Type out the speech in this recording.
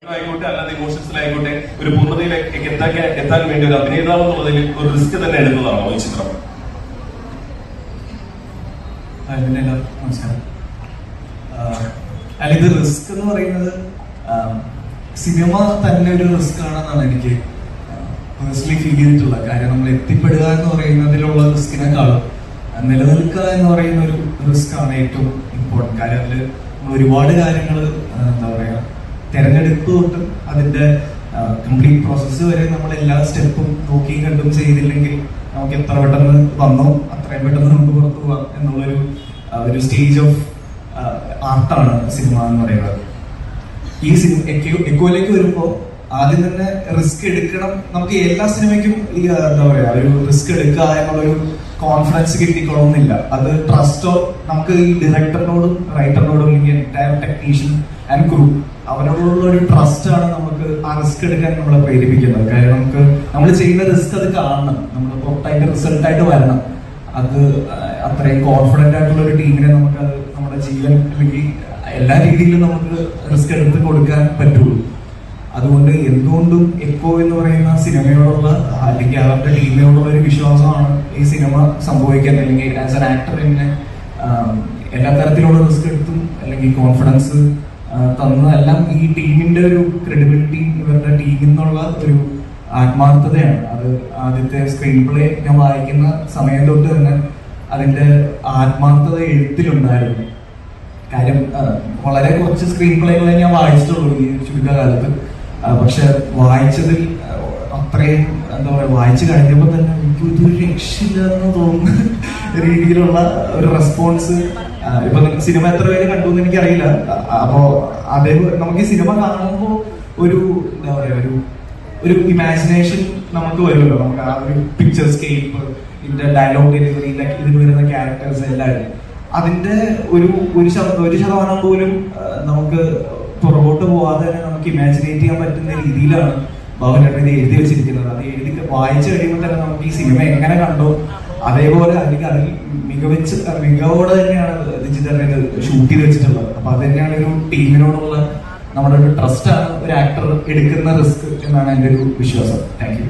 ആയിക്കോട്ടെ അല്ലാതെ ഇമോഷൻസിലായിക്കോട്ടെ ഒരു പൂർണ്ണതയിലേക്ക് എത്താൻ വേണ്ടി ഒരു അഭിനേതാവ് എന്നുള്ളതിൽ ഒരു റിസ്ക് തന്നെ എടുക്കുന്നതാണോ ഈ ചിത്രം? നമസ്കാരം. അല്ല, ഇത് റിസ്ക് എന്ന് പറയുന്നത് സിനിമ തന്നെ ഒരു റിസ്ക് ആണെന്നാണ് എനിക്ക് പേഴ്സണലി ഫീൽ ചെയ്തിട്ടുള്ള കാര്യം. നമ്മൾ എത്തിപ്പെടുക എന്ന് പറയുന്നതിലുള്ള റിസ്കിനെക്കാളും നിലനിൽക്കുക എന്ന് പറയുന്ന ഒരു റിസ്ക് ആണ് ഏറ്റവും ഇമ്പോർട്ടൻറ്റ്. കാര്യം അതിൽ നമ്മൾ ഒരുപാട് കാര്യങ്ങൾ എന്താ പറയുക തെരഞ്ഞെടുപ്പ് തൊട്ട് അതിന്റെ കംപ്ലീറ്റ് പ്രോസസ്സ് വരെ നമ്മൾ എല്ലാ സ്റ്റെപ്പും നോക്കിയും കണ്ടും ചെയ്തില്ലെങ്കിൽ നമുക്ക് എത്ര പെട്ടെന്ന് വന്നോ അത്രയും പെട്ടെന്ന് നമുക്ക് പുറത്തു പോവാം എന്നുള്ളൊരു ഒരു സ്റ്റേജ് ഓഫ് ആർട്ടാണ് സിനിമ എന്ന് പറയുന്നത്. ഈ എക്കോയിലേക്ക് വരുമ്പോൾ ആദ്യം തന്നെ റിസ്ക് എടുക്കണം. നമുക്ക് എല്ലാ സിനിമയ്ക്കും ഈ എന്താ പറയാ ഒരു റിസ്ക് എടുക്കുക എന്നുള്ളൊരു കോൺഫിഡൻസ് കിട്ടിക്കൊള്ളുന്നില്ല. അത് ട്രസ്റ്റോ നമുക്ക് ഈ ഡയറക്ടറിനോടും റൈറ്ററിനോടും അല്ലെങ്കിൽ എൻറ്റയർ ടെക്നീഷ്യൻ ആൻഡ് ക്രൂ അവരോടുള്ള ഒരു ട്രസ്റ്റ് ആണ് നമുക്ക് ആ റിസ്ക് എടുക്കാൻ നമ്മളെ പ്രേരിപ്പിക്കുന്നത്. കാര്യം നമുക്ക് നമ്മൾ ചെയ്യുന്ന റിസ്ക് അത് കാണണം, നമ്മൾ പുറത്തായിട്ട് റിസൾട്ടായിട്ട് വരണം. അത് അത്രയും കോൺഫിഡന്റ് ആയിട്ടുള്ള ഒരു ടീമിനെ നമുക്ക് അത് നമ്മുടെ ജീവൻ അല്ലെങ്കിൽ എല്ലാ രീതിയിലും നമുക്ക് റിസ്ക് എടുത്ത് കൊടുക്കാൻ പറ്റുള്ളൂ. അതുകൊണ്ട് എന്തുകൊണ്ടും എക്കോ എന്ന് പറയുന്ന സിനിമയോടുള്ള അല്ലെങ്കിൽ അവരുടെ ടീമിനോടുള്ള ഒരു വിശ്വാസമാണ് ഈ സിനിമ സംഭവിക്കാൻ അല്ലെങ്കിൽ ആസ് എൻ ആക്ടർ എന്നെ എല്ലാ തരത്തിലുള്ള റിസ്ക് എടുത്തും അല്ലെങ്കിൽ കോൺഫിഡൻസ് തന്നതെല്ലാം ഈ ടീമിന്റെ ഒരു ക്രെഡിബിലിറ്റി, ഇവരുടെ ടീമിൽ നിന്നുള്ള ഒരു ആത്മാർത്ഥതയാണ്. അത് ആദ്യത്തെ സ്ക്രീൻ പ്ലേ ഞാൻ വായിക്കുന്ന സമയം തൊട്ട് തന്നെ അതിന്റെ ആത്മാർത്ഥത എഴുത്തിലുണ്ടായിരുന്നു. കാര്യം വളരെ കുറച്ച് സ്ക്രീൻ പ്ലേകളെ ഞാൻ വായിച്ചിട്ടുള്ളൂ ഈ ചുരുക്കകാലത്ത്. പക്ഷെ വായിച്ചതിൽ അത്രയും എന്താ പറയുക വായിച്ചു കഴിഞ്ഞപ്പോൾ തന്നെ എനിക്ക് ഇതൊരു രക്ഷയില്ല എന്ന് തോന്നുന്ന രീതിയിലുള്ള ഒരു റെസ്പോൺസ്. ഇപ്പൊ സിനിമ എത്ര പേര് കണ്ടു എന്ന് എനിക്കറിയില്ല. അപ്പോ അതേ നമുക്ക് ഈ സിനിമ കാണുമ്പോൾ ഒരു എന്താ പറയാ ഒരു ഇമാജിനേഷൻ നമുക്ക് വരുമല്ലോ. നമുക്ക് ആ ഒരു പിക്ചർ സ്കേപ്പ്, ഇതിന്റെ ഡയലോഗ് ഡെലിവറി, ഇതിൽ വരുന്ന ക്യാരക്ടേഴ്സ് എല്ലാവരും അതിന്റെ ഒരു ശതമാനം പോലും നമുക്ക് പുറകോട്ട് പോവാതെ തന്നെ നമുക്ക് ഇമാജിനേറ്റ് ചെയ്യാൻ പറ്റുന്ന രീതിയിലാണ് ബാബുലേട്ടൻ ഇത് എഴുതി വെച്ചിരിക്കുന്നത്. അത് എഴുതി വായിച്ചു കഴിയുമ്പോൾ തന്നെ നമുക്ക് ഈ സിനിമ എങ്ങനെ കണ്ടോ അതേപോലെ അല്ലെങ്കിൽ അതിൽ മികവോടെ തന്നെയാണ് ജിതേട്ടൻ ഇത് ഷൂട്ട് ചെയ്ത് വെച്ചിട്ടുള്ളത്. അപ്പൊ അത് തന്നെയാണ് ഒരു ടീമിനോടുള്ള നമ്മുടെ ഒരു ട്രസ്റ്റാണ് ഒരു ആക്ടർ എടുക്കുന്ന റിസ്ക് എന്നാണ് എൻ്റെ ഒരു വിശ്വാസം. Thank you.